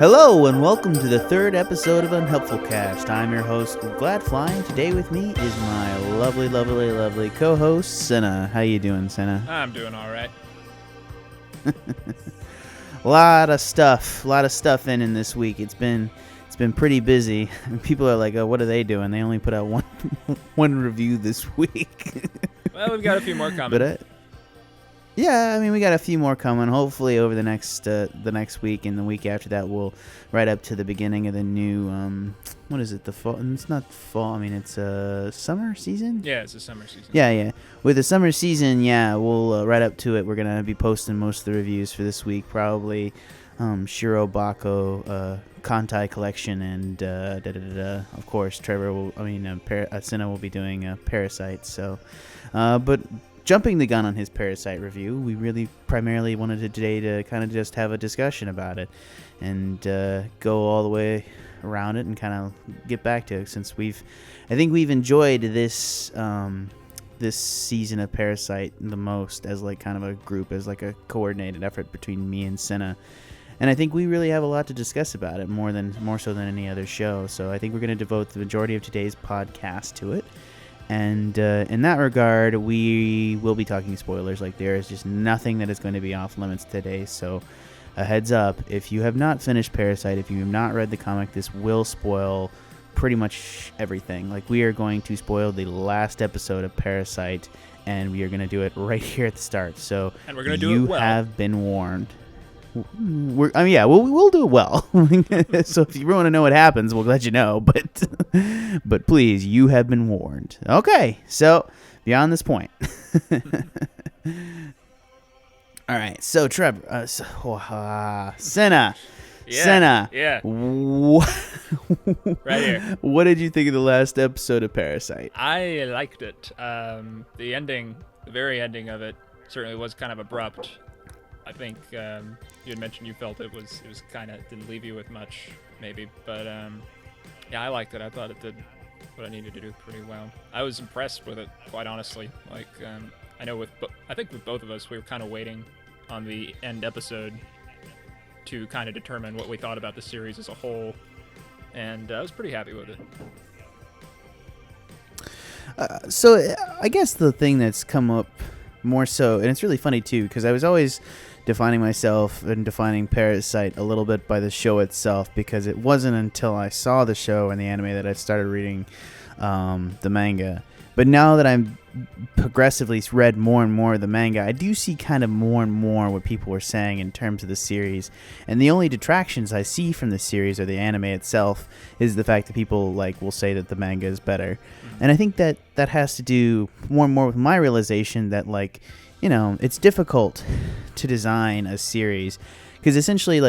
Hello and welcome to the third episode of Unhelpful Cast. I'm your host, Glad Flying. Today with me is my lovely co-host, Senna. How you doing, Senna? I'm doing all right. Lot of stuff in this week. It's been pretty busy. People are like, "Oh, what are they doing? They only put out one review this week." Well, we've got a few more coming. But yeah, I mean, we got a few more coming. Hopefully, over the next week and the week after that, we'll right up to the beginning of the new what is it? The fall? It's not fall. I mean, it's summer season. Yeah, it's a summer season. Yeah. With the summer season, we'll right up to it. We're gonna be posting most of the reviews for this week, probably Shiro Bako, Kantai Collection, and of course, Senna will be doing Parasite. So, but jumping the gun on his Parasite review, we really primarily wanted today to kind of just have a discussion about it and go all the way around it and kind of get back to it, since I think we've enjoyed this season of Parasite the most as like kind of a group, as like a coordinated effort between me and Senna. And I think we really have a lot to discuss about it, more so than any other show. So I think we're going to devote the majority of today's podcast to it. And in that regard, we will be talking spoilers. Like, there is just nothing that is going to be off limits today. So a heads up, if you have not finished Parasite, if you have not read the comic, this will spoil pretty much everything. Like, we are going to spoil the last episode of Parasite, and we are going to do it right here at the start. So and we're going to do it well. You have been warned. We'll do it well. So if you want to know what happens, we'll let you know. But please, you have been warned. Okay, so beyond this point. All right, so Trevor, Senna. Yeah, Senna. Yeah. Right here. What did you think of the last episode of Parasite? I liked it. The ending, the very ending of it, certainly was kind of abrupt. I think you had mentioned you felt it was kind of didn't leave you with much, maybe, but yeah, I liked it. I thought it did what I needed to do pretty well. I was impressed with it, quite honestly. Like, I know I think with both of us, we were kind of waiting on the end episode to kind of determine what we thought about the series as a whole, and I was pretty happy with it. So I guess the thing that's come up more so, and it's really funny too, because I was always defining myself and defining Parasite a little bit by the show itself, because it wasn't until I saw the show and the anime that I started reading the manga. But now that I'm progressively read more and more of the manga, I do see kind of more and more what people were saying in terms of the series. And the only detractions I see from the series or the anime itself is the fact that people will say that the manga is better. Mm-hmm. And I think that has to do more and more with my realization that it's difficult to design a series, because essentially,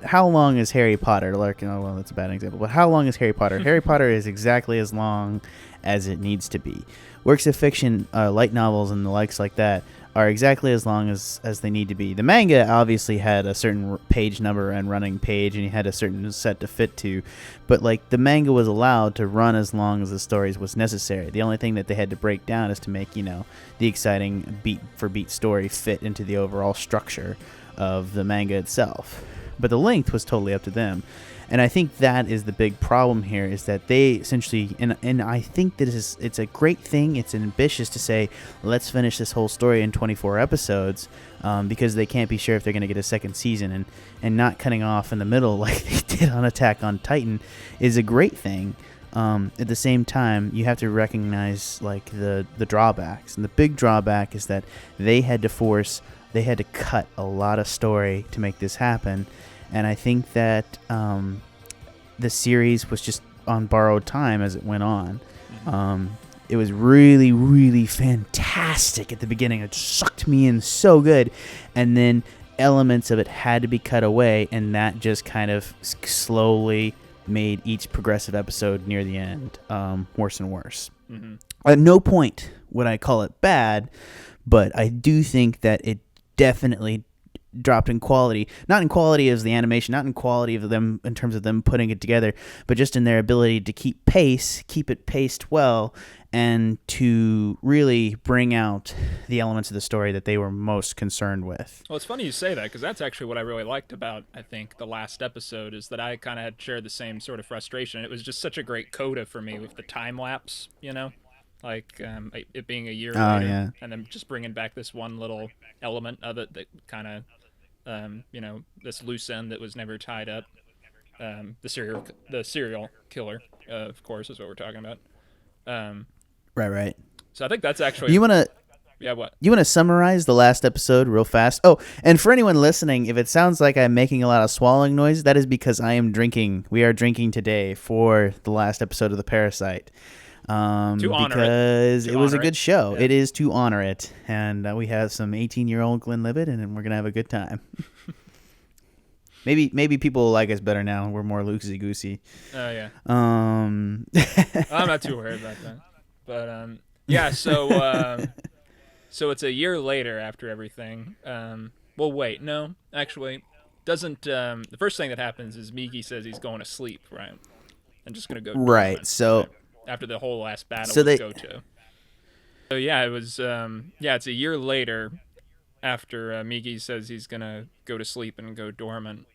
how long is Harry Potter? Well, that's a bad example, but how long is Harry Potter? Harry Potter is exactly as long as it needs to be. Works of fiction, light novels and the likes like that, are exactly as long as they need to be. The manga obviously had a certain page number and running page, and you had a certain set to fit to, but the manga was allowed to run as long as the stories was necessary. The only thing that they had to break down is to make the exciting beat for beat story fit into the overall structure of the manga itself. But the length was totally up to them. And I think that is the big problem here, is that they essentially, and I think that it's a great thing, it's ambitious to say, let's finish this whole story in 24 episodes, because they can't be sure if they're going to get a second season, and not cutting off in the middle like they did on Attack on Titan is a great thing. At the same time, you have to recognize the drawbacks, and the big drawback is that they had to cut a lot of story to make this happen. And I think that the series was just on borrowed time as it went on. It was really, really fantastic at the beginning. It sucked me in so good. And then elements of it had to be cut away, and that just kind of slowly made each progressive episode near the end worse and worse. Mm-hmm. At no point would I call it bad, but I do think that it definitely dropped in quality, not in quality as the animation, not in quality of them in terms of them putting it together, but just in their ability to keep it paced well, and to really bring out the elements of the story that they were most concerned with. Well, it's funny you say that because that's actually what I really liked about, I think, the last episode is that I kind of had shared the same sort of frustration. It was just such a great coda for me with the time lapse, like it being a year Oh later, yeah. and then just bringing back this one little element of it that kind of, this loose end that was never tied up. The serial killer, of course, is what we're talking about. Um, Right. so I think that's actually, You want to yeah, what? You want to summarize the last episode real fast? Oh, and for anyone listening, if it sounds like I'm making a lot of swallowing noise, that is because I am drinking. We are drinking today for the last episode of The Parasite. To honor because it. it was a honor good it. show. Yeah. It is to honor it. And we have some 18-year-old Glenlivet, and we're going to have a good time. Maybe people will like us better now. We're more loosey-goosey. Oh, yeah. Um, I'm not too worried about that. But, yeah, so it's a year later after everything. Well, wait, no, actually, doesn't, the first thing that happens is Miki says he's going to sleep, right? And just going to go right. dormant, So, right? After the whole last battle so with they, Goto. So, yeah, it was, it's a year later after Miki says he's going to go to sleep and go dormant.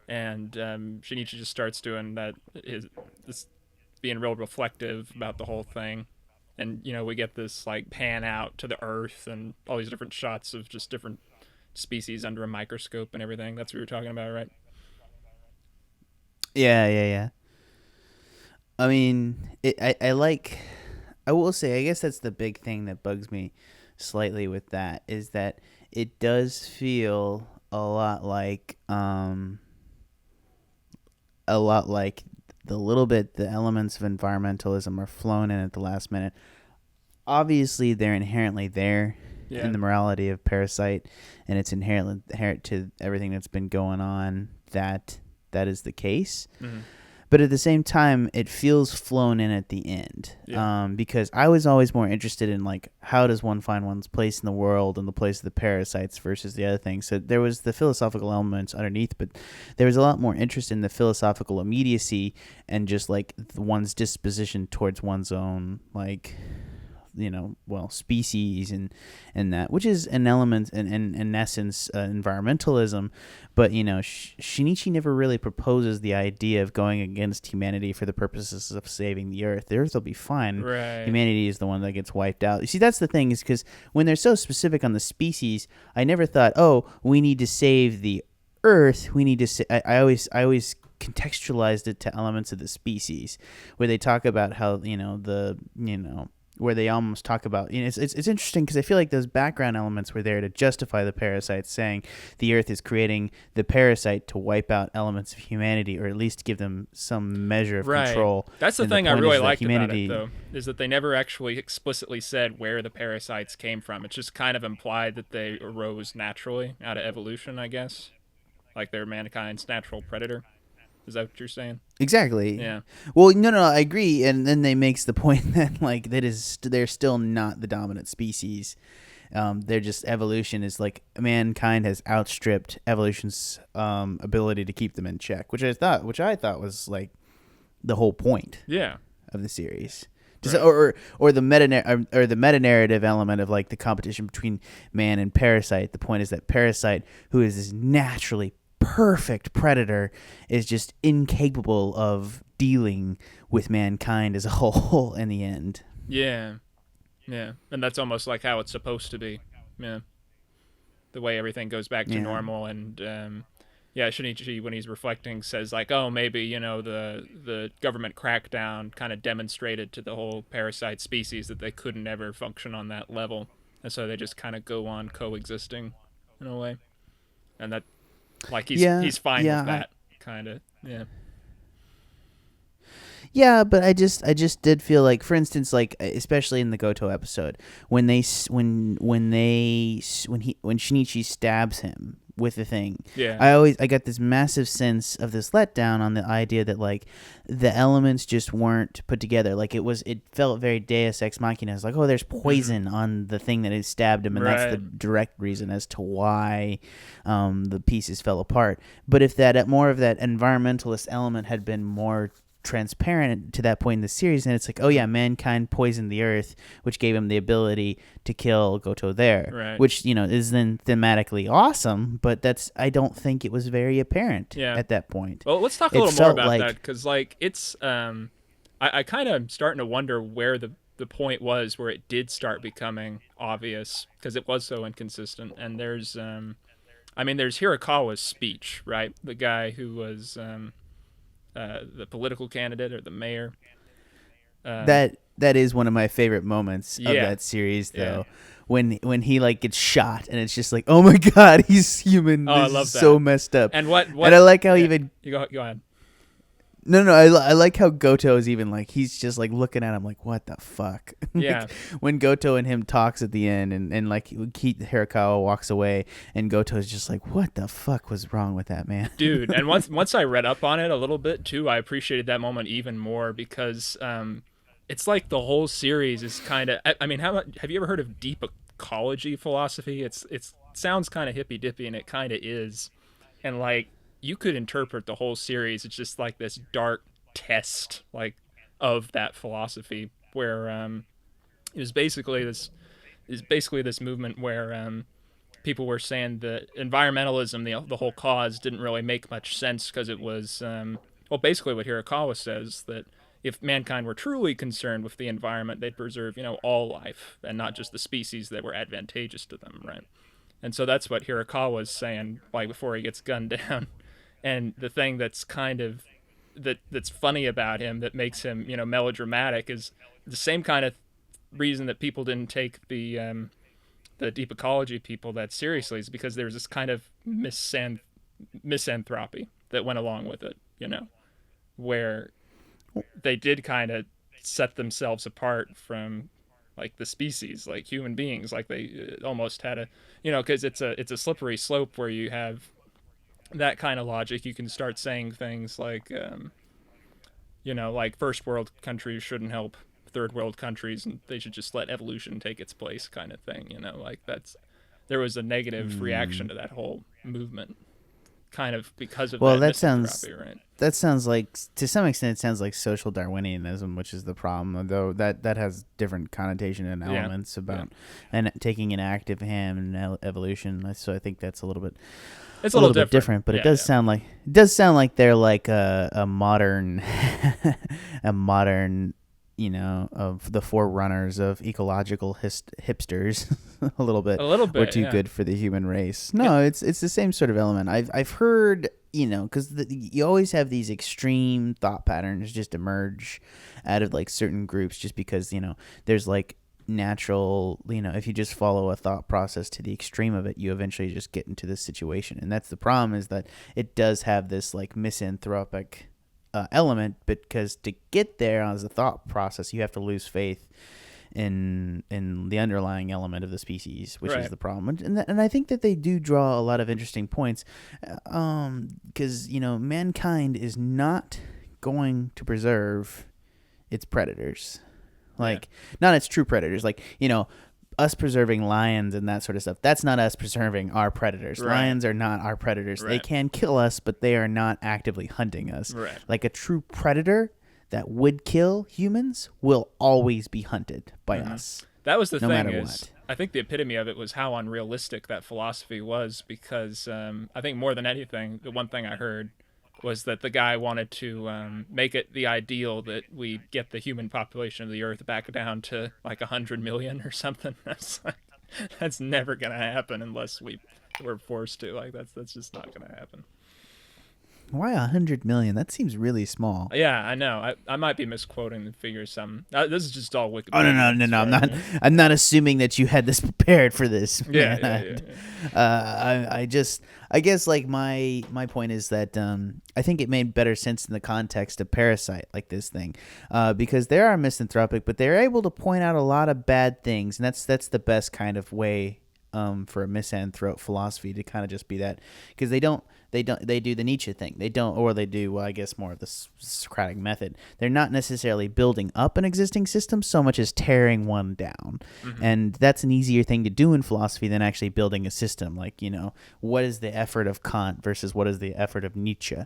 And Shinichi just starts doing that, this being real reflective about the whole thing. And, we get this, like, pan out to the earth and all these different shots of just different species under a microscope and everything. That's what we were talking about, right? yeah. I mean, I will say, I guess that's the big thing that bugs me slightly with that, is that it does feel a lot like the elements of environmentalism are flown in at the last minute. Obviously, they're inherently there in the morality of Parasite, and it's inherent to everything that's been going on that is the case. Mm-hmm. But at the same time, it feels flown in at the end, because I was always more interested in, like, how does one find one's place in the world and the place of the parasites versus the other things. So there was the philosophical elements underneath, but there was a lot more interest in the philosophical immediacy and just, like, one's disposition towards one's own, like, species and that, which is an element in essence, environmentalism. But Shinichi never really proposes the idea of going against humanity for the purposes of saving the earth. The earth will be fine. Right. Humanity is the one that gets wiped out. You see, that's the thing, is because when they're so specific on the species, I never thought, oh, we need to save the earth. We need to I always contextualized it to elements of the species, where they talk about how where they almost talk about, it's interesting because I feel like those background elements were there to justify the parasites, saying the earth is creating the parasite to wipe out elements of humanity, or at least give them some measure of control. That's the And thing I point really is that liked humanity, about it, though, is that they never actually explicitly said where the parasites came from. It's just kind of implied that they arose naturally out of evolution, I guess. Like they're mankind's natural predator. Is that what you're saying? Exactly. Yeah. Well, no, I agree, and then they makes the point that, like, they're still not the dominant species. They're just, evolution is like, mankind has outstripped evolution's ability to keep them in check, which I thought was, like, the whole point. Yeah. Of the series. Right. Or the meta narrative element of, like, the competition between man and Parasite. The point is that Parasite, who is this naturally perfect predator, is just incapable of dealing with mankind as a whole in the end. Yeah. And that's almost like how it's supposed to be. Yeah. The way everything goes back to normal, and Shinichi, when he's reflecting, says, like, oh, maybe, the government crackdown kind of demonstrated to the whole parasite species that they couldn't ever function on that level, and so they just kind of go on coexisting in a way. And that, like, he's fine with that, kind of. Yeah, but I just did feel like, for instance, like especially in the Goto episode, when when Shinichi stabs him with the thing, Yeah. I got this massive sense of this letdown on the idea that like the elements just weren't put together. Like it felt very Deus Ex Machina. It's like, oh, there's Hmm. poison on the thing that had stabbed him, and that's the Right. direct reason as to why the pieces fell apart. But if that more of that environmentalist element had been more transparent to that point in the series, and it's like, oh Hmm. yeah, mankind poisoned the earth, which gave him the ability to kill Goto there, Right. which is then thematically awesome, but that's, I don't think it was very apparent Yeah. at that point. Well, let's talk a It little more felt about that like because, like, it's I kind of am starting to wonder where the point was where it did start becoming obvious because it was so inconsistent. And there's I mean, there's Hirakawa's speech, right? The guy who was the political candidate or the mayor. Um, that is one of my favorite moments of yeah, that series, yeah. though, when he like gets shot and it's just like, oh my god, he's human, Oh, I this is love so that. messed up. And what And what? I like how Yeah, even you go ahead. no, I like how Goto is even like, he's just like looking at him like, what the fuck? Yeah, Like, when Goto and him talks at the end, and like Hirakawa walks away, and Goto's just like, what the fuck was wrong with that man? dude. And once I read up on it a little bit too, I appreciated that moment even more because it's like the whole series is kind of. I mean, have you ever heard of deep ecology philosophy? It's sounds kind of hippy dippy, and it kind of is. And like you could interpret the whole series. It's just like this dark test, like of that philosophy, where it was basically this is basically this movement where people were saying that environmentalism, the whole cause, didn't really make much sense because it was, well, basically what Hirakawa says that if mankind were truly concerned with the environment, they'd preserve, all life and not just the species that were advantageous to them, right? And so that's what Hirakawa's saying, like before he gets gunned down. And the thing that's kind of that's funny about him that makes him, melodramatic is the same kind of reason that people didn't take the deep ecology people that seriously is because there's this kind of misanthropy that went along with it, where they did kind of set themselves apart from like the species, like human beings, like they almost had a, because it's a slippery slope where you have that kind of logic. You can start saying things like, like first world countries shouldn't help third world countries and they should just let evolution take its place kind of thing, like that's there was a negative reaction Hmm. to that whole movement kind of because of Well, that misanthropy, right? that sounds like, to some extent, it sounds like social Darwinianism, which is the problem. Though that has different connotation and Yeah, elements yeah. about, and taking an active hand in evolution. So I think that's It's a a little little bit different. different. But Yeah, yeah. it does sound like they're like a modern a modern, of the forerunners of ecological hipsters. A little A bit. little We're bit, too yeah. good for the human race. It, No, it's the same sort of element. I've heard, because you always have these extreme thought patterns just emerge out of like certain groups, just because there's like natural, if you just follow a thought process to the extreme of it, you eventually just get into this situation. And that's the problem, is that it does have this like misanthropic element, because to get there as a thought process, you have to lose faith in the underlying element of the species, which is right. the problem. And I think that they do draw a lot of interesting points, because mankind is not going to preserve its predators, Yeah. like, not its true predators, like, us preserving lions and that sort of stuff. That's not us preserving our predators. Right. Lions are not our predators. They Right. can kill us, but they are not actively hunting us. Right. Like a true predator that would kill humans will always be hunted by Hmm. us, That was the no thing matter is what. I think the epitome of it was how unrealistic that philosophy was because I think more than anything, the one thing I heard was that the guy wanted to make it the ideal that we get the human population of the Earth back down to like 100 million or something. That's like, that's never gonna happen unless we're forced to. Like that's just not gonna happen. Why 100 million? That seems really small. Yeah, I know. I might be misquoting the figure some. This is just all Oh no no Wikipedia, no as no! far as I know. I'm not assuming that you had this prepared for this, Yeah, man. yeah, yeah, yeah. I guess like my point is that I think it made better sense in the context of Parasite, like this thing, because they are misanthropic, but they're able to point out a lot of bad things, and that's the best kind of way for a misanthrope philosophy to kind of just be that, because they do the Nietzsche thing. They don't, or they do, well, I guess more of the Socratic method. They're not necessarily building up an existing system so much as tearing one down. Mm-hmm. And that's an easier thing to do in philosophy than actually building a system. Like, what is the effort of Kant versus what is the effort of Nietzsche?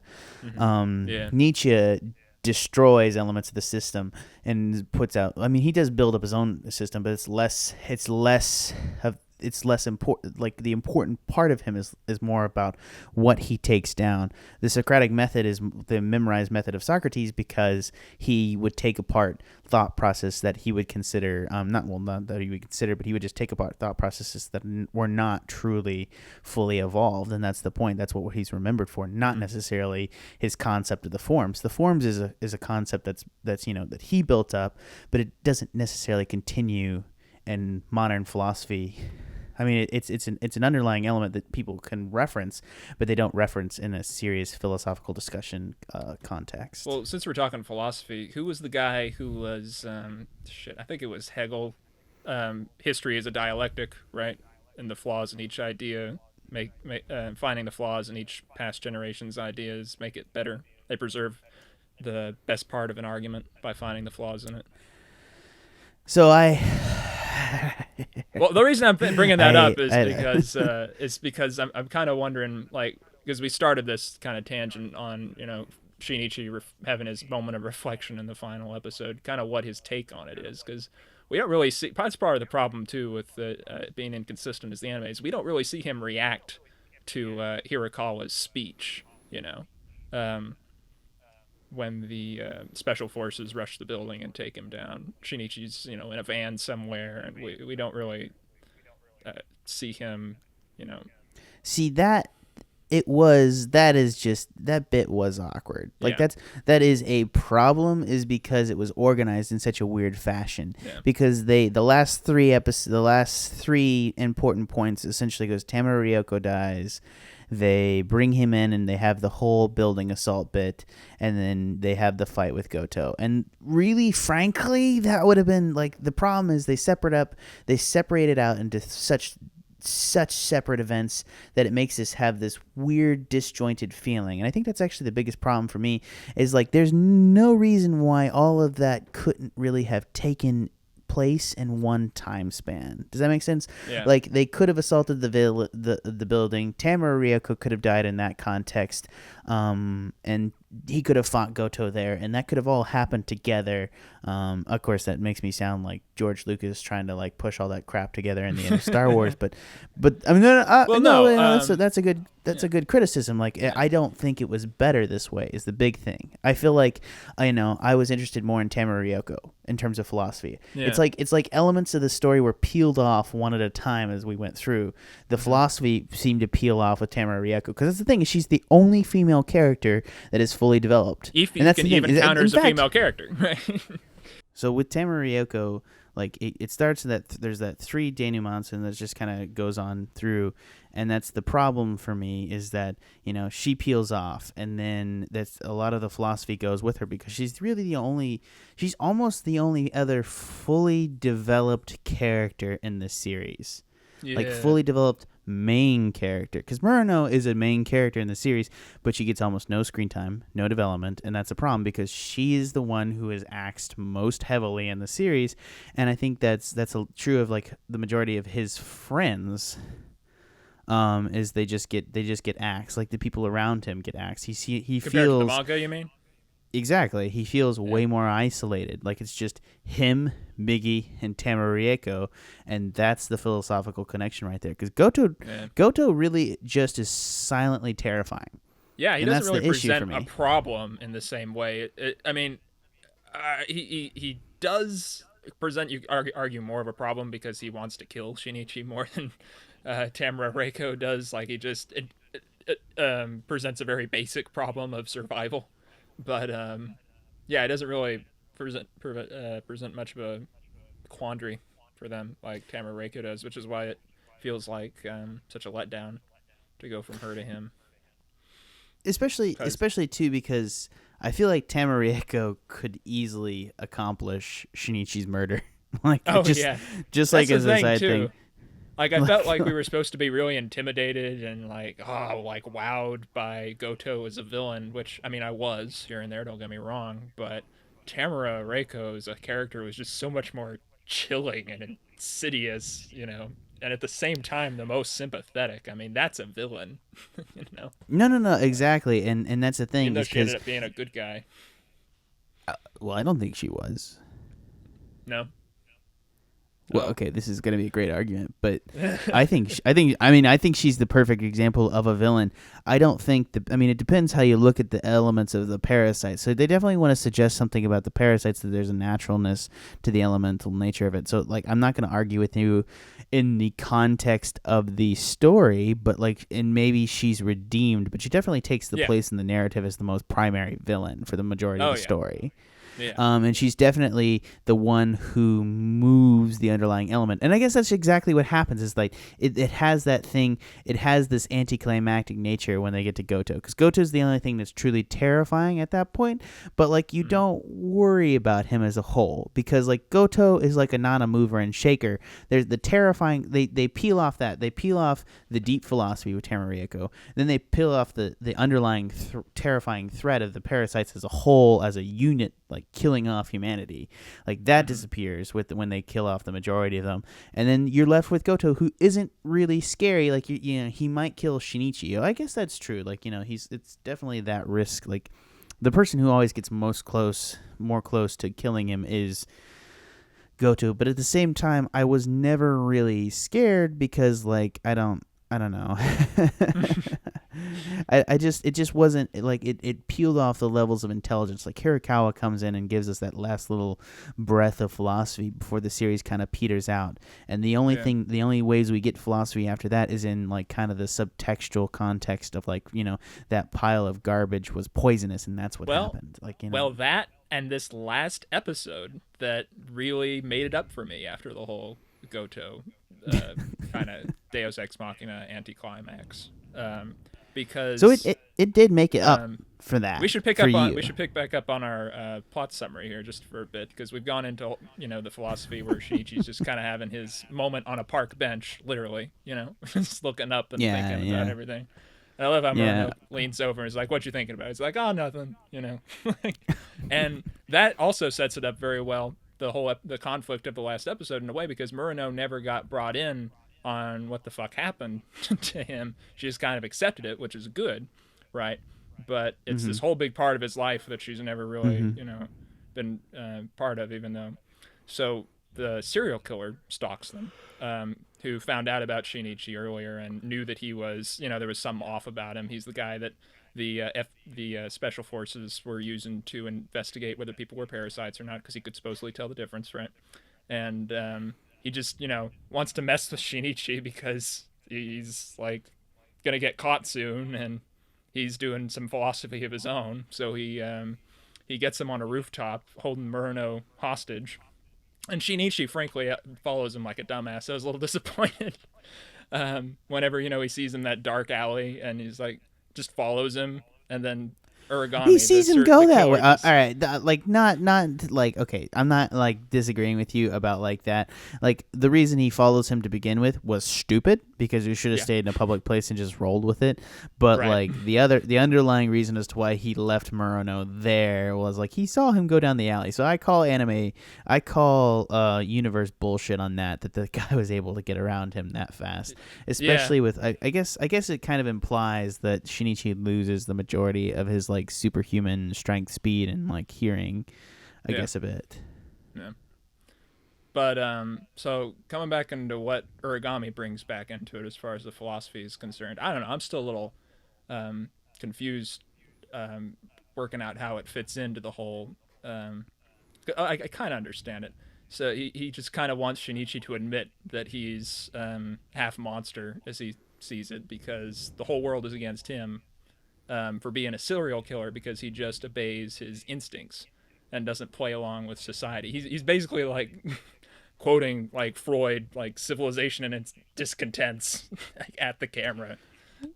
Yeah. Nietzsche destroys elements of the system and puts out, I mean, he does build up his own system, but it's less important. Like, the important part of him is more about what he takes down. The Socratic method is the memorized method of Socrates, because he would take apart thought process that he would consider not that he would consider, but he would just take apart thought processes that were not truly fully evolved. And that's the point. That's what he's remembered for, not necessarily his concept of the forms. The forms is a concept that's that he built up, but it doesn't necessarily continue in modern philosophy. I mean, it's an underlying element that people can reference, but they don't reference in a serious philosophical discussion context. Well, since we're talking philosophy, who was the guy who was I think it was Hegel. History is a dialectic, right? And the flaws in each idea finding the flaws in each past generation's ideas make it better. They preserve the best part of an argument by finding the flaws in it. So Well, the reason I'm bringing that up is I because I'm kind of wondering, like, because we started this kind of tangent on Shinichi having his moment of reflection in the final episode, kind of what his take on it is, because we don't really see. That's part of the problem too with being inconsistent as the anime is we don't really see him react to Hirakawa's speech. Um, when the special forces rush the building and take him down. Shinichi's, in a van somewhere, and we don't really see him, see that that bit was awkward. Like, Yeah. that is a problem, is because it was organized in such a weird fashion. Yeah. Because the last three important points essentially goes: Tamara Ryoko dies, they bring him in, and they have the whole building assault bit, and then they have the fight with Goto. And really, frankly, that would have been like, the problem is they separate it out into such separate events that it makes us have this weird disjointed feeling. And I think that's actually the biggest problem for me, is like, there's no reason why all of that couldn't really have taken place in one time span. Does that make sense? Yeah. Like, they could have assaulted the building. Tamara Ryoko could have died in that context, and he could have fought Goto there, and that could have all happened together. Of course, that makes me sound like George Lucas trying to like push all that crap together in the end of Star Wars, but I mean, that's a good criticism. Like, I don't think it was better this way. Is the big thing. I feel like I was interested more in Tamara Ryoko in terms of philosophy. Yeah. It's like elements of the story were peeled off one at a time as we went through. The philosophy seemed to peel off with Tamara Ryoko, because that's the thing, is she's the only female character that is fully developed. If and that's you can the thing. even counter as a fact, female character, right? So with Tamara Ryoko, like, it starts that there's that 3 denouements, and that just kind of goes on through, and that's the problem for me, is that she peels off, and then that's a lot of the philosophy goes with her, because she's almost the only other fully developed character in this series. Yeah. Like, fully developed main character, because Murano is a main character in the series, but she gets almost no screen time, no development, and that's a problem, because she is the one who is axed most heavily in the series. And I think that's true of like the majority of his friends, is they just get axed. Like, the people around him get axed. He Compared feels to the manga, you mean? Exactly. He feels way more isolated. Like, it's just him, Miggy, and Tamara Ryoko, and that's the philosophical connection right there. Because Goto really just is silently terrifying. Yeah, he And doesn't that's really the issue for present a me. problem in the same way. I mean, he does present, you argue, more of a problem because he wants to kill Shinichi more than Tamara Reiko does. Like, presents a very basic problem of survival, but yeah, it doesn't really present much of a quandary for them like Tamara Reiko does, which is why it feels like such a letdown to go from her to him. Cause Especially too because I feel like Tamarieko could easily accomplish Shinichi's murder, like oh yeah, just that's like the as a thing side too. thing. Like I felt Like, like we were supposed to be really intimidated and like wowed by Goto as a villain, which I mean I was here and there. Don't get me wrong, but Tamara Reiko as a character was just so much more chilling and insidious, and at the same time the most sympathetic. I mean that's a villain, you know. no, Like exactly, and that's the even thing though is she ended because up being a good guy. well, I don't think she was. No. Well, Oh. okay, this is going to be a great argument, but I think she's the perfect example of a villain. I don't think I mean, it depends how you look at the elements of the parasite. So they definitely want to suggest something about the parasites that there's a naturalness to the elemental nature of it. So like, I'm not going to argue with you in the context of the story, but like, and maybe she's redeemed, but she definitely takes the Yeah. place in the narrative as the most primary villain for the majority of Oh the yeah. story. Yeah. And she's definitely the one who moves the underlying element. And I guess that's exactly what happens is like it has that thing, it has this anticlimactic nature when they get to Goto. Because Goto's the only thing that's truly terrifying at that point. But like you Mm-hmm. don't worry about him as a whole. Because like Goto is like a mover and shaker. There's the terrifying they peel off that. They peel off the deep philosophy with Tamarieko. Then they peel off the underlying terrifying threat of the parasites as a whole, as a unit, like killing off humanity, like that Mm-hmm. disappears with when they kill off the majority of them, and then you're left with Goto, who isn't really scary. Like you know, he might kill Shinichi. I guess that's true. Like it's definitely that risk. Like the person who always gets more close to killing him is Goto. But at the same time, I was never really scared because like I don't know. It just wasn't like it peeled off the levels of intelligence. Like Hirakawa comes in and gives us that last little breath of philosophy before the series kind of peters out. And Yeah. the only ways we get philosophy after that is in like kind of the subtextual context of like, that pile of garbage was poisonous and that's what Well, happened. that and this last episode that really made it up for me after the whole Goto kind of Deus Ex Machina anticlimax. So Because it did make it up um, for that we should pick for up on you. we should pick back up on our plot summary here just for a bit because we've gone into the philosophy where Shinichi's just kind of having his moment on a park bench, literally, just looking up and Yeah, thinking about yeah. everything. And I love how Yeah. Murano leans over and is like, "What you thinking about?" He's like, "Oh, nothing." And that also sets it up very well. The conflict of the last episode in a way because Murano never got brought in on what the fuck happened to him. She just kind of accepted it, which is good, right? But it's this Mhm. whole big part of his life that she's never really, Mhm. been part of, even though. So the serial killer stalks them, who found out about Shinichi earlier and knew that he was, there was some off about him. He's the guy that the special forces were using to investigate whether people were parasites or not, because he could supposedly tell the difference, right? And he just, wants to mess with Shinichi because he's like gonna get caught soon, and he's doing some philosophy of his own. So he gets him on a rooftop, holding Murano hostage. And Shinichi, frankly, follows him like a dumbass. I was a little disappointed whenever he sees him in that dark alley, and he's like just follows him, and then He Uragami, sees him the go that way. killer, All just right, like not like okay. I'm not like disagreeing with you about like that. Like the reason he follows him to begin with was stupid because he should have yeah, stayed in a public place and just rolled with it. But right, like the underlying reason as to why he left Murano there was like he saw him go down the alley. So I call universe bullshit on that the guy was able to get around him that fast. yeah, Especially with I guess it kind of implies that Shinichi loses the majority of his like superhuman strength, speed, and like hearing, I yeah, guess a bit. yeah. But so coming back into what Uragami brings back into it as far as the philosophy is concerned, I don't know. I'm still a little confused, um, working out how it fits into the whole. I kind of understand it. So he just kind of wants Shinichi to admit that he's half monster, as he sees it, because the whole world is against him for being a serial killer, because he just obeys his instincts and doesn't play along with society. He's basically like quoting like Freud, like civilization and its discontents at the camera.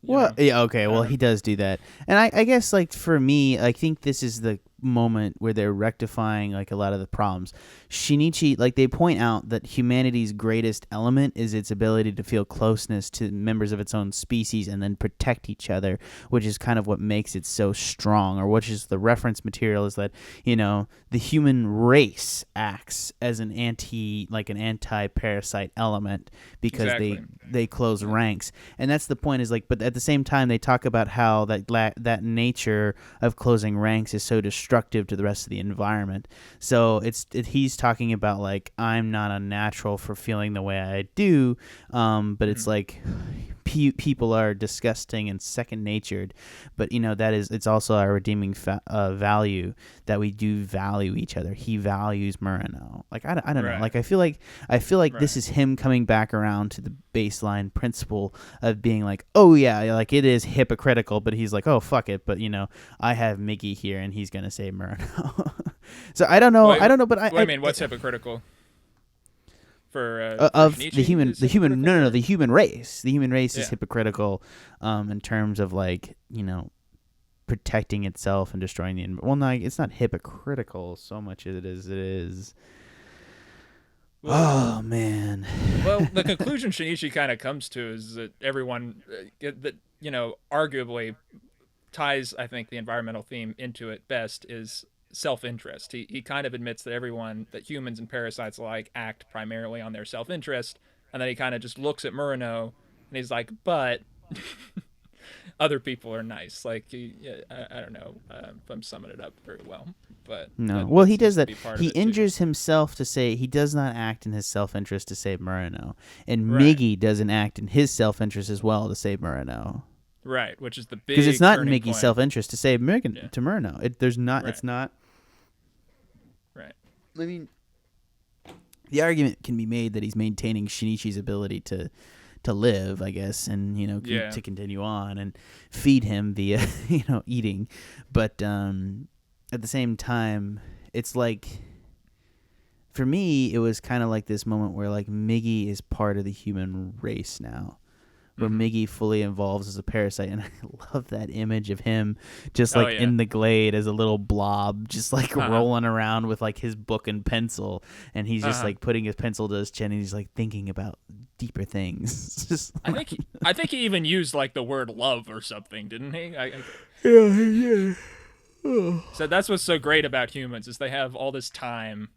Well, yeah, okay. Well, he does do that, and I guess like for me, I think this is the moment where they're rectifying like a lot of the problems. Shinichi, like they point out that humanity's greatest element is its ability to feel closeness to members of its own species and then protect each other, which is kind of what makes it so strong, or which is the reference material is that, you know, the human race acts as an anti-parasite element because Exactly. they close ranks, and that's the point. Is like, but at the same time, they talk about how that nature of closing ranks is so destructive to the rest of the environment. So he's talking about like, I'm not unnatural for feeling the way I do, but it's like people are disgusting and second natured, but you know it's also our redeeming value that we do value each other. He values Murano. Like I don't know. Like I feel like this is him coming back around to the baseline principle of being like, oh yeah, like it is hypocritical, but he's like, oh fuck it, but you know, I have Miggy here and he's gonna save Murano. So I don't know. But I mean, what's hypocritical? For of Shinichi, the human the human race is hypocritical in terms of like, you know, protecting itself and destroying the well, no, it's not hypocritical so much as it is oh man. Well, the conclusion Shinichi kind of comes to is that everyone that, you know, arguably ties, I think, the environmental theme into it best is self-interest. He kind of admits that humans and parasites alike act primarily on their self-interest, and then he kind of just looks at Murano and he's like, but other people are nice. Like, I don't know if I'm summing it up very well, but no. Well, he does that. He injures too. himself to say he does not act in his self-interest to save Murano, and Miggy doesn't act in his self-interest as well to save Murano. Right, which is the big, because it's not in Miggy's Miggy's self-interest to save to Murano. There's not. Right. It's not. Right. I mean, the argument can be made that he's maintaining Shinichi's ability to live, I guess, and you know, to continue on and feed him via you know, eating, but at the same time, it's like, for me, it was kind of like this moment where like Miggy is part of the human race now, where Miggy fully involves as a parasite, and I love that image of him just like in the glade as a little blob, just like rolling around with like his book and pencil, and he's just like putting his pencil to his chin, and he's like thinking about deeper things. Just I think he even used like the word love or something, didn't he? Yeah. So that's what's so great about humans, is they have all this time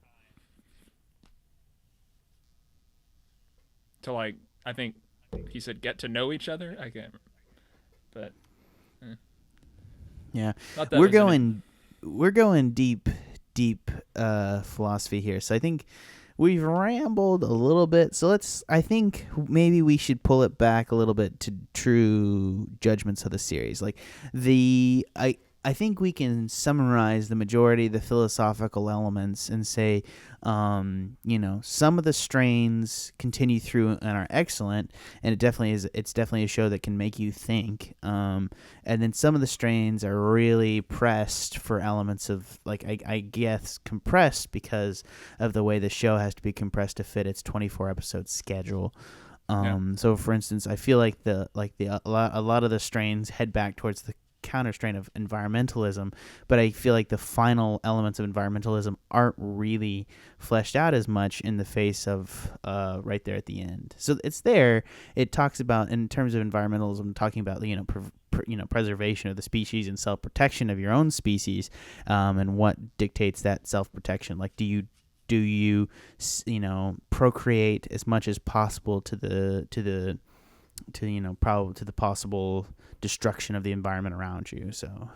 to, like, I think he said, get to know each other. I can't remember. But yeah, we're going deep philosophy here. So I think we've rambled a little bit. So I think maybe we should pull it back a little bit to true judgments of the series. Like I think we can summarize the majority of the philosophical elements and say, you know, some of the strains continue through and are excellent, and it's definitely a show that can make you think. And then some of the strains are really pressed for elements of, like, I guess compressed because of the way the show has to be compressed to fit its 24 episode schedule. So for instance, I feel like a lot of the strains head back towards the counter strain of environmentalism, but I feel like the final elements of environmentalism aren't really fleshed out as much in the face of right there at the end. So it's there. It talks about, in terms of environmentalism, talking about, you know, preservation of the species and self-protection of your own species, and what dictates that self-protection. Like, do you you know, procreate as much as possible to the possible destruction of the environment around you. So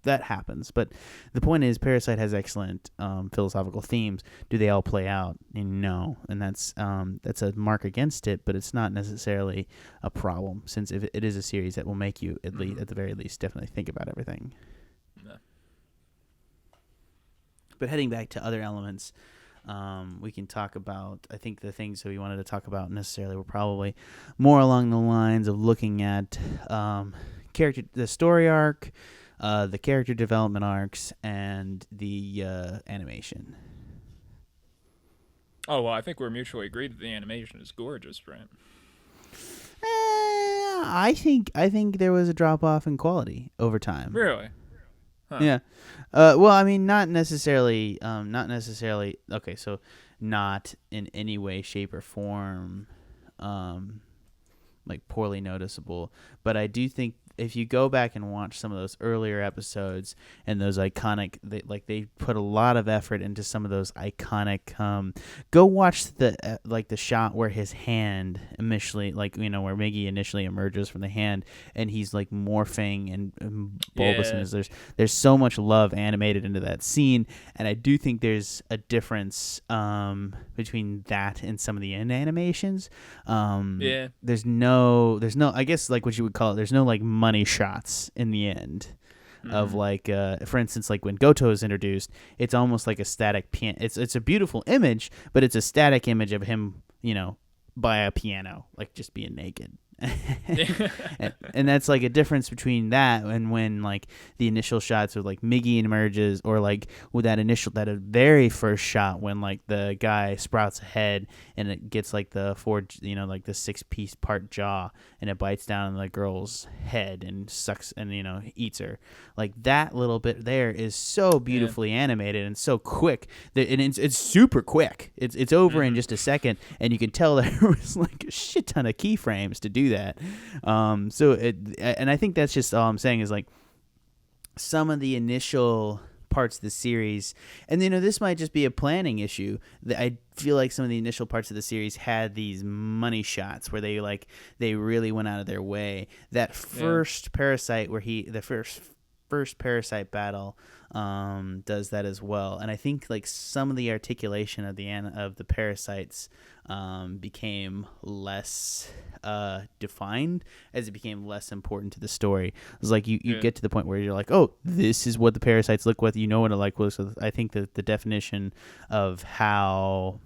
that happens. But the point is, Parasite has excellent philosophical themes. Do they all play out? No. And that's a mark against it, but it's not necessarily a problem, since if it is a series that will make you, at the very least, definitely think about everything. No. But heading back to other elements, We can talk about, I think the things that we wanted to talk about necessarily were probably more along the lines of looking at the story arc, the character development arcs, and the animation. Oh well, I think we're mutually agreed that the animation is gorgeous, right? I think there was a drop off in quality over time. Really? Huh. Yeah. Well, I mean, not necessarily. Not necessarily. Okay, so not in any way, shape, or form, like poorly noticeable. But I do think if you go back and watch some of those earlier episodes and those iconic, they put a lot of effort into some of those iconic. Go watch the shot where his hand initially, where Miggy initially emerges from the hand and he's like morphing and bulbous, and there's so much love animated into that scene, and I do think there's a difference between that and some of the end animations. There's no, I guess, like what you would call it, there's no like money shots in the end of like for instance, like when Goto is introduced, it's almost like a static piano. It's a beautiful image, but it's a static image of him, by a piano, like just being naked. and that's like a difference between that and when like the initial shots of like Miggy emerges, or like with that very first shot when like the guy sprouts a head and it gets like the like the 6-piece part jaw, and it bites down on the girl's head and sucks and eats her. Like that little bit there is so beautifully animated and so quick that, and it's super quick. It's over in just a second, and you can tell there was like a shit ton of keyframes to do that. And I think that's just all I'm saying is like some of the initial parts of the series, and this might just be a planning issue, that I feel like some of the initial parts of the series had these money shots where they really went out of their way. That first Parasite where the first Parasite battle does that as well, and I think like some of the articulation of the parasites became less defined as it became less important to the story. It was like you get to the point where you're like, oh, this is what the parasites look with. What it like was. So I think that the definition of how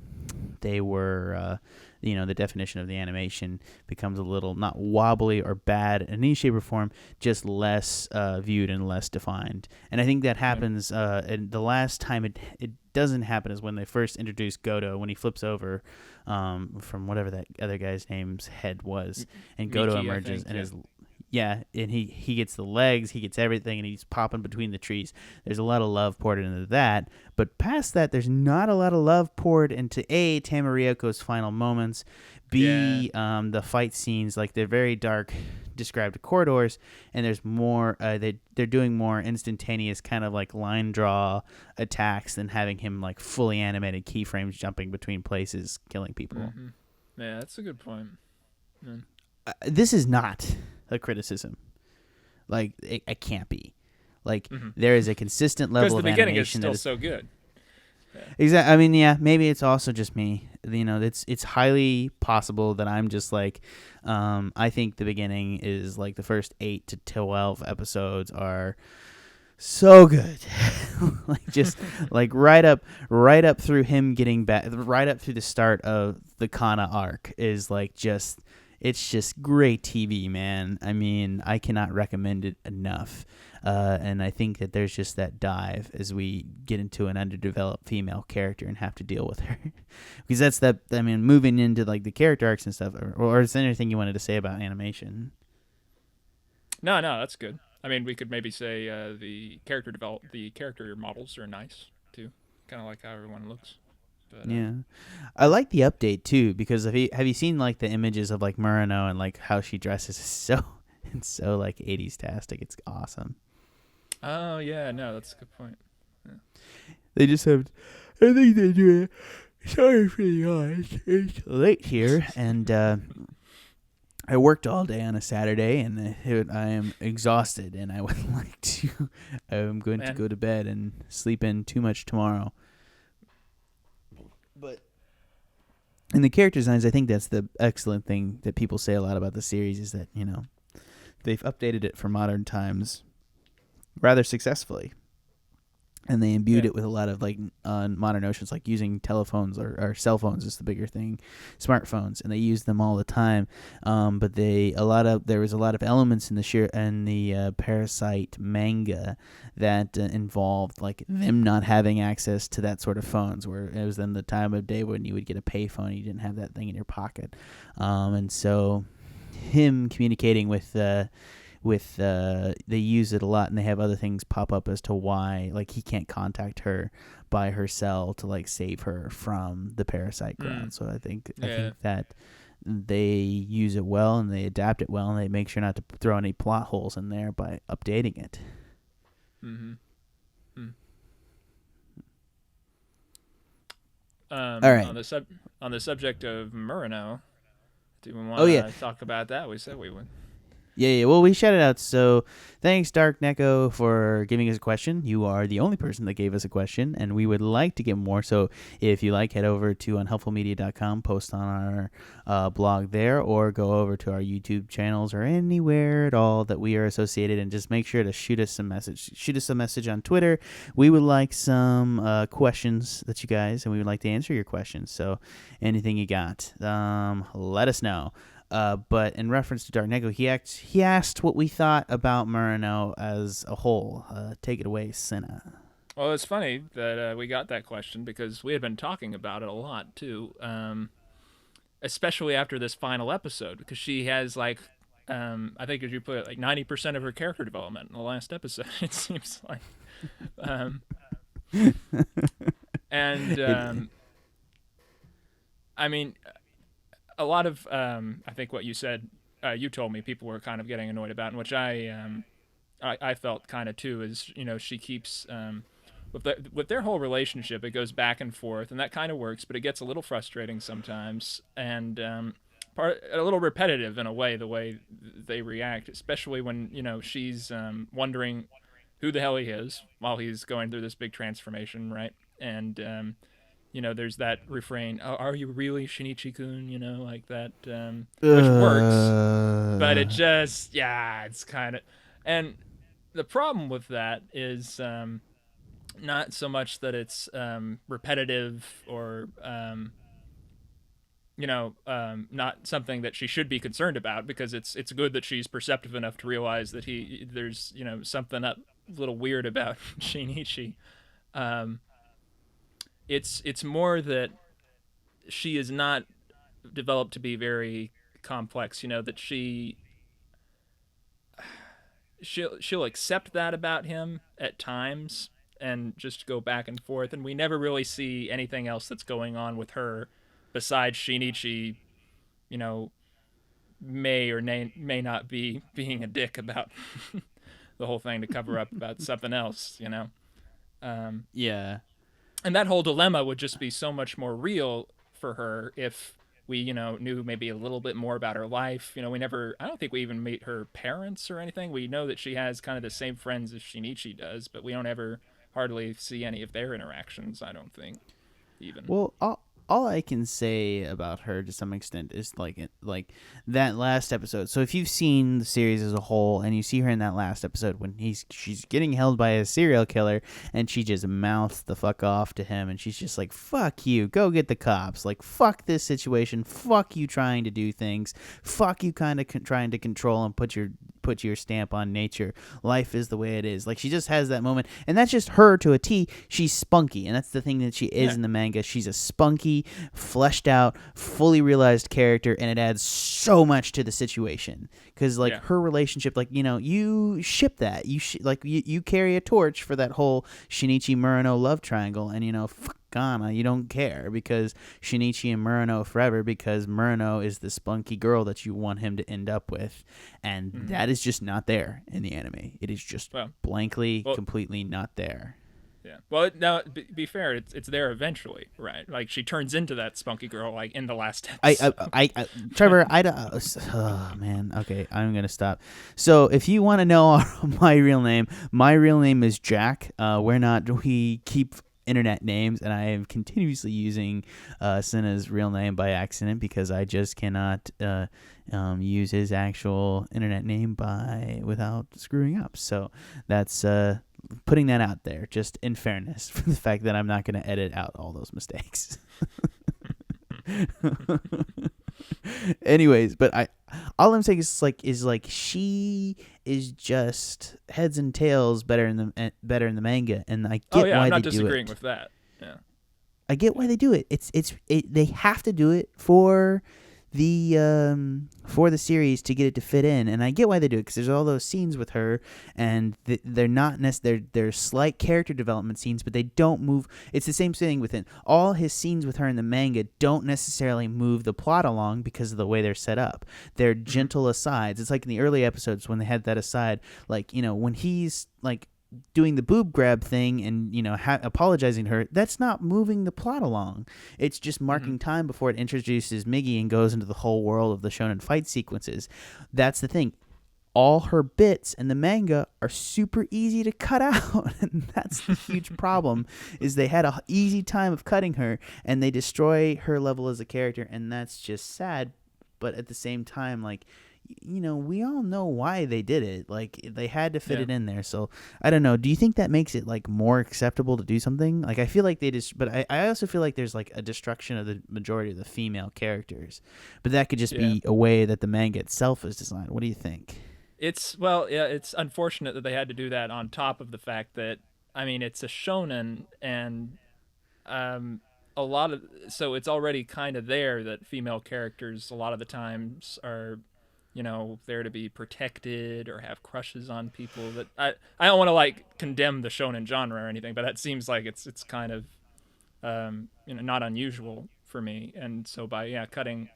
they were, the definition of the animation becomes a little not wobbly or bad in any shape or form, just less viewed and less defined. And I think that happens. And the last time it doesn't happen is when they first introduced Goto, when he flips over from whatever that other guy's name's head was, and Goto emerges and is. Yeah, and he gets the legs, he gets everything, and he's popping between the trees. There's a lot of love poured into that, but past that, there's not a lot of love poured into A, Tamarioko's final moments, B, the fight scenes, like they're very dark, described corridors, and there's more. They're doing more instantaneous kind of like line draw attacks than having him like fully animated keyframes jumping between places, killing people. Mm-hmm. Yeah, that's a good point. Yeah. This is not a criticism. Like it can't be. Like there is a consistent level of animation. Because the beginning is still so good. Yeah. Exactly. I mean, yeah, maybe it's also just me. It's highly possible that I'm just like, I think the beginning is like the first 8 to 12 episodes are so good. Like just like right up through him getting back, right up through the start of the Kana arc is like just. It's just great TV, man. I mean, I cannot recommend it enough. And I think that there's just that dive as we get into an underdeveloped female character and have to deal with her. Because that's that, I mean, moving into like the character arcs and stuff. Or is there anything you wanted to say about animation? No, that's good. I mean, we could maybe say the character models are nice, too. Kind of like how everyone looks. But, yeah, I like the update too, because have you seen like the images of like Murano and like how she dresses? It's so like 80s tastic. It's awesome. Oh yeah, no, that's a good point. Yeah. They just have. I think they do it. Sorry for the noise. It's late here, and I worked all day on a Saturday, and I am exhausted, and I would like to. I'm going to go to bed and sleep in too much tomorrow. But in the character designs, I think that's the excellent thing that people say a lot about the series is that, they've updated it for modern times rather successfully. And they imbued Yeah. it with a lot of like modern notions, like using telephones or cell phones is the bigger thing, smartphones, and they use them all the time. But there was a lot of elements in the Parasite manga that involved like them not having access to that sort of phones, where it was then the time of day when you would get a pay phone, you didn't have that thing in your pocket, and so him communicating with they use it a lot, and they have other things pop up as to why like he can't contact her by her cell to like save her from the parasite ground. So I think that they use it well and they adapt it well, and they make sure not to throw any plot holes in there by updating it. All right. On the subject of Murano, do we want to talk about that? We said we would. Yeah. Well, we shouted out. So thanks, Dark Neko, for giving us a question. You are the only person that gave us a question, and we would like to get more. So if you like, head over to unhelpfulmedia.com, post on our blog there, or go over to our YouTube channels or anywhere at all that we are associated, and just make sure to shoot us a message. Shoot us a message on Twitter. We would like some questions that you guys, and we would like to answer your questions. So anything you got, let us know. But in reference to Dark Neko, he asked what we thought about Murano as a whole. Take it away, Senna. Well, it's funny that we got that question because we had been talking about it a lot too, especially after this final episode, because she has like, I think as you put it, like 90% of her character development in the last episode. It seems like, and I mean. A lot of I think what you said, you told me people were kind of getting annoyed about, and which I felt kind of too, is she keeps with their whole relationship, it goes back and forth, and that kind of works, but it gets a little frustrating sometimes, and a little repetitive in a way, the way they react, especially when she's wondering who the hell he is while he's going through this big transformation, right? And there's that refrain, oh, are you really Shinichi-kun, like that, which works, but it just, it's kind of, and the problem with that is not so much that it's repetitive or, not something that she should be concerned about, because it's good that she's perceptive enough to realize that there's, something a little weird about Shinichi. It's more that she is not developed to be very complex, that she'll accept that about him at times and just go back and forth, and we never really see anything else that's going on with her besides Shinichi, may or may not be being a dick about the whole thing to cover up about something else, Yeah. And that whole dilemma would just be so much more real for her if we, knew maybe a little bit more about her life. I don't think we even meet her parents or anything. We know that she has kind of the same friends as Shinichi does, but we don't ever hardly see any of their interactions, I don't think, even. Well, all I can say about her to some extent is like that last episode. So if you've seen the series as a whole and you see her in that last episode when she's getting held by a serial killer and she just mouths the fuck off to him and she's just like, fuck you, go get the cops, like fuck this situation, fuck you trying to do things, fuck you kind of trying to control and put your stamp on nature. Life is the way it is. Like, she just has that moment, and that's just her to a T. She's spunky, and that's the thing that she is in the manga. She's a spunky, fleshed out, fully realized character, and it adds so much to the situation. Because her relationship, you ship that. You carry a torch for that whole Shinichi Murano love triangle, and fuck Ghana, you don't care because Shinichi and Murano forever, because Murano is the spunky girl that you want him to end up with, and that is just not there in the anime. It is just blankly, completely not there. Yeah. Well, now, be fair, it's there eventually, right? Like, she turns into that spunky girl, like, in the last episode. Trevor, oh, man. Okay, I'm going to stop. So, if you want to know my real name is Jack. We keep internet names, and I am continuously using Senna's real name by accident because I just cannot use his actual internet name without screwing up. So that's putting that out there, just in fairness, for the fact that I'm not going to edit out all those mistakes. Anyways, but all I'm saying is like she is just heads and tails better in the manga, and I get why I'm they not do disagreeing it. with that. Yeah. I get why they do it. They have to do it for the series to get it to fit in, and I get why they do it, because there's all those scenes with her, and they're not necessarily, they're slight character development scenes, but they don't move. It's the same thing within all his scenes with her in the manga. Don't necessarily move the plot along because of the way they're set up. They're gentle asides. It's like in the early episodes when they had that aside, like, you know, when he's like doing the boob grab thing and, you know, apologizing to her, that's not moving the plot along. It's just marking time before it introduces Miggy and goes into the whole world of the shonen fight sequences. That's the thing. All her bits in the manga are super easy to cut out, and that's the huge problem, is they had an easy time of cutting her, and they destroy her level as a character, and that's just sad. But at the same time, like, you know, we all know why they did it. Like, they had to fit it in there. So I don't know. Do you think that makes it like more acceptable to do something? Like, I feel like they just, but I also feel like there's like a destruction of the majority of the female characters. But that could just be a way that the manga itself is designed. What do you think? It's unfortunate that they had to do that on top of the fact that, I mean, it's a shonen, and a lot of, so it's already kind of there that female characters a lot of the times are, you know, there to be protected or have crushes on people. That I don't want to like condemn the shonen genre or anything, but that seems like it's kind of you know, not unusual for me. And so by cutting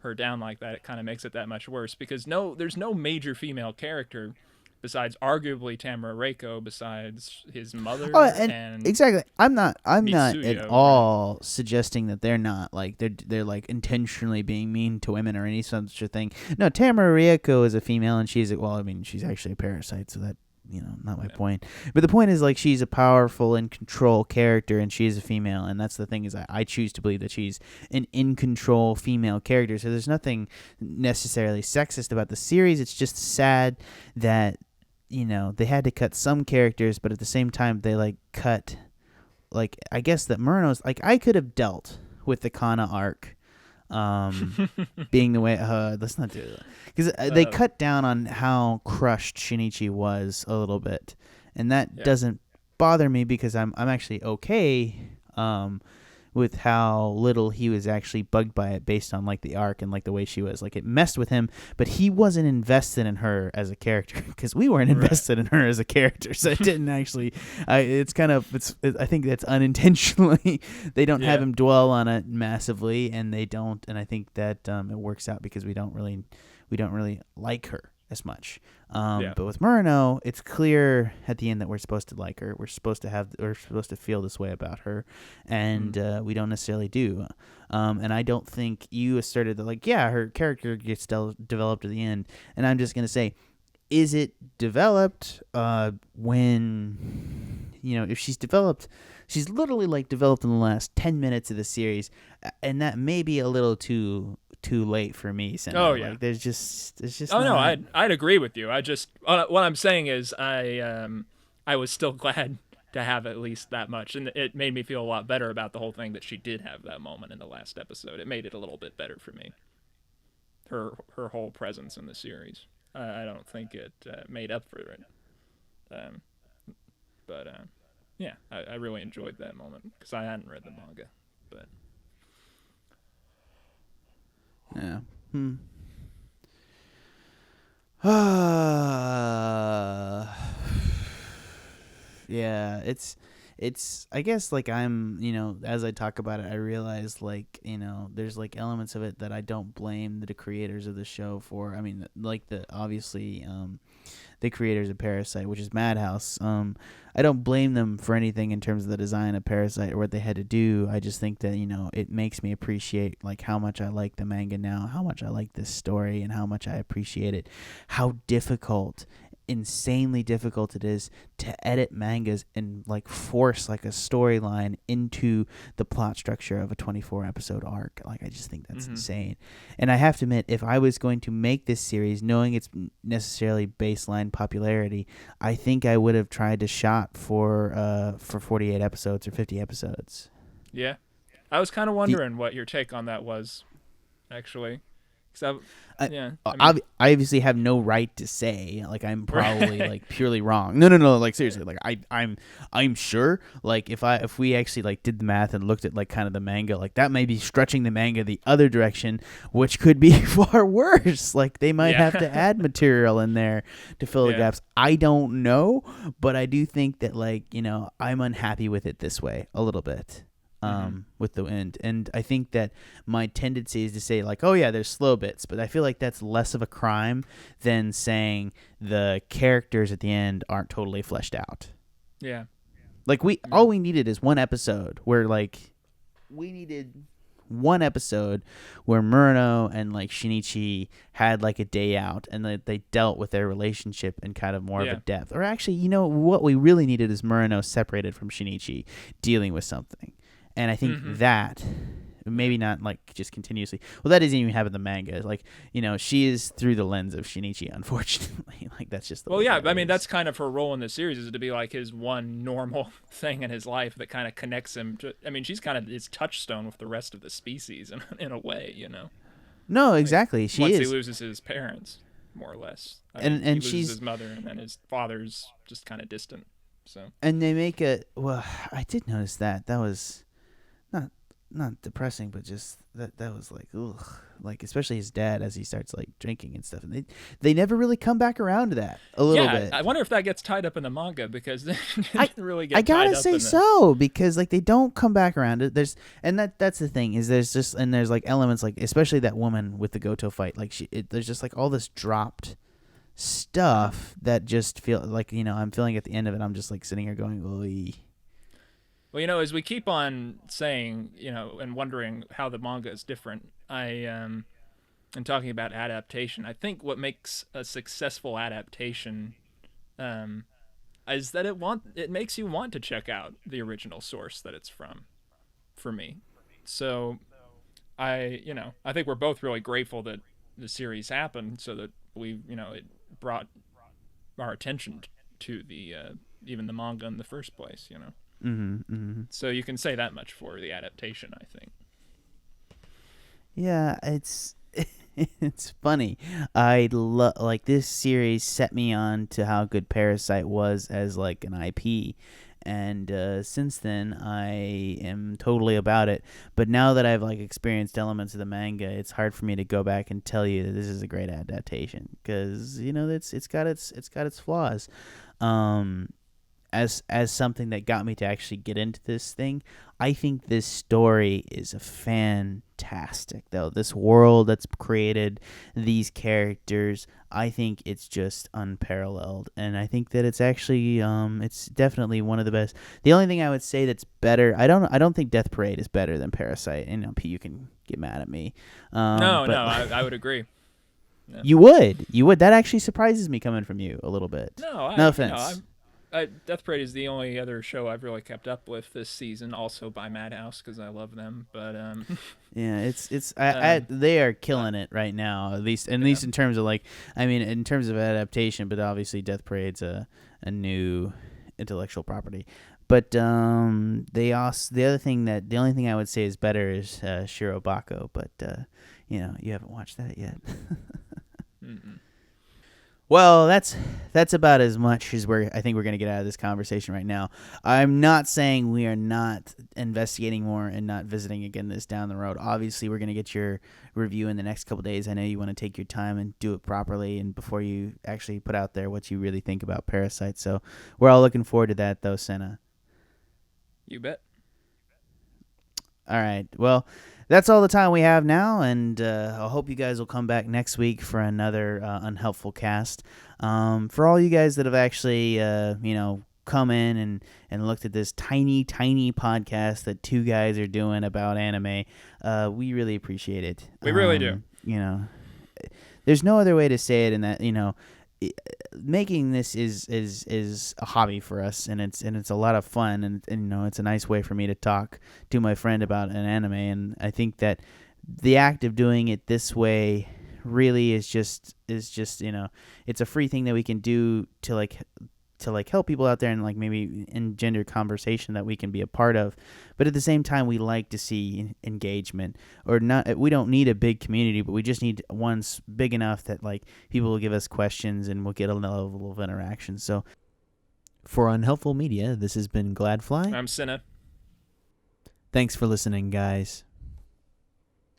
her down like that, it kind of makes it that much worse, because there's no major female character besides arguably Tamara Reiko, besides his mother. Oh, and exactly. I'm not Mitsuyo, at all suggesting that they're not like they're like intentionally being mean to women or any such a thing. No, Tamara Reiko is a female, and she's she's actually a parasite, so that, you know, not my point. But the point is, like, she's a powerful and control character, and she's a female, and that's the thing, is I choose to believe that she's an in control female character. So there's nothing necessarily sexist about the series. It's just sad that, you know, they had to cut some characters, but at the same time they like cut, like, I guess that Murano's, like, I could have dealt with the Kana arc being the way, let's not do that, because they cut down on how crushed Shinichi was a little bit, and that doesn't bother me, because I'm actually okay with how little he was actually bugged by it, based on like the arc and like the way she was. Like, it messed with him, but he wasn't invested in her as a character, because we weren't invested in her as a character. So it didn't actually. I think that's unintentionally. They don't have him dwell on it massively, and they don't. And I think that it works out, because we don't really like her as much. But with Murano, it's clear at the end that we're supposed to like her. We're supposed to feel this way about her, and we don't necessarily do. And I don't think you asserted that, like, her character gets developed at the end. And I'm just gonna say, is it developed when, you know, if she's developed, she's literally like developed in the last 10 minutes of the series, and that may be a little too late for me. Like, there's just no, I'd agree with you. I just, what I'm saying is I was still glad to have at least that much, and it made me feel a lot better about the whole thing that she did have that moment in the last episode. It made it a little bit better for me, her whole presence in the series. I don't think it made up for it, but I really enjoyed that moment, because I hadn't read the manga, but yeah. Yeah, it's I guess, like, I'm, you know, as I talk about it, I realize, like, you know, there's like elements of it that I don't blame the creators of the show for. I mean, like, obviously the creators of Parasite, which is Madhouse. I don't blame them for anything in terms of the design of Parasite or what they had to do. I just think that, you know, it makes me appreciate, like, how much I like the manga now, how much I like this story, and how much I appreciate it, how difficult insanely difficult it is to edit mangas and like force like a storyline into the plot structure of a 24 episode arc. Like I just think that's insane. And I have to admit, if I was going to make this series knowing its necessarily baseline popularity, I think I would have tried to shot for 48 episodes or 50 episodes. Yeah. I was kind of wondering what your take on that was, actually. I obviously have no right to say like I'm probably like purely wrong. No, like seriously, like I'm sure like if we actually like did the math and looked at like kind of the manga, like that may be stretching the manga the other direction, which could be far worse. Like they might have to add material in there to fill the gaps. I don't know, but I do think that like, you know, I'm unhappy with it this way a little bit. With the end. And I think that my tendency is to say like, oh yeah, there's slow bits, but I feel like that's less of a crime than saying the characters at the end aren't totally fleshed out. Yeah. Like all we needed is one episode where like we needed one episode where Murano and like Shinichi had like a day out and they dealt with their relationship in kind of more of a depth. Or actually, you know, what we really needed is Murano separated from Shinichi dealing with something. And I think that, maybe not like just continuously. Well, that doesn't even happen in the manga. Like, you know, she is through the lens of Shinichi, unfortunately. Like, that's just the way yeah, I mean, that's kind of her role in the series, is to be like his one normal thing in his life that kind of connects him to. I mean, she's kind of his touchstone with the rest of the species in a way, you know? No, exactly. Like, she once is. he loses his parents, more or less. He And loses she's. his mother, and then his father's just kind of distant. So. And they make well, I did notice that. That was. Not depressing, but just that was like, ugh. Like, especially his dad as he starts like drinking and stuff, and they never really come back around to that a little bit. I wonder if that gets tied up in the manga, because they didn't really get. I gotta tied up say in so, because like they don't come back around. That's the thing is there's like elements like, especially that woman with the Goto fight, like there's just like all this dropped stuff that just feel like, you know, I'm feeling at the end of it, I'm just like sitting here going, oy. Well, you know, as we keep on saying, you know, and wondering how the manga is different, and talking about adaptation, I think what makes a successful adaptation is that it makes you want to check out the original source that it's from, for me. So I think we're both really grateful that the series happened, so that it brought our attention to the even the manga in the first place, you know. So you can say that much for the adaptation, I think. Yeah, it's funny. Like this series set me on to how good Parasite was as like an IP, and since then I am totally about it. But now that I've like experienced elements of the manga, it's hard for me to go back and tell you that this is a great adaptation, because you know it's got its flaws. As something that got me to actually get into this thing, I think this story is fantastic, though. This world that's created, these characters, I think it's just unparalleled, and I think that it's actually it's definitely one of the best. The only thing I would say that's better, I don't think Death Parade is better than Parasite. And P, you can get mad at me. I would agree. Yeah. You would. That actually surprises me coming from you a little bit. No offense. Death Parade is the only other show I've really kept up with this season, also by Madhouse, because I love them. But yeah, they are killing it right now, at least in terms of like, I mean, in terms of adaptation. But obviously, Death Parade's a new intellectual property. But the only thing I would say is better is Shirobako. But you haven't watched that yet. Well, that's about as much as I think we're going to get out of this conversation right now. I'm not saying we are not investigating more and not visiting again this down the road. Obviously, we're going to get your review in the next couple of days. I know you want to take your time and do it properly, and before you actually put out there what you really think about Parasite. So we're all looking forward to that, though, Senna. You bet. All right. Well, that's all the time we have now, and I hope you guys will come back next week for another Unhelpful Cast. For all you guys that have actually, come in and looked at this tiny, tiny podcast that two guys are doing about anime, we really appreciate it. We really do. There's no other way to say it in that, making this is a hobby for us, and it's a lot of fun, and you know, it's a nice way for me to talk to my friend about an anime, and I think that the act of doing it this way really is just you know, it's a free thing that we can do to like help people out there and like maybe engender conversation that we can be a part of. But at the same time, we like to see engagement, or not. We don't need a big community, but we just need ones big enough that like people will give us questions and we'll get a level of interaction. So for Unhelpful Media, this has been Gladfly. I'm Cinna. Thanks for listening, guys.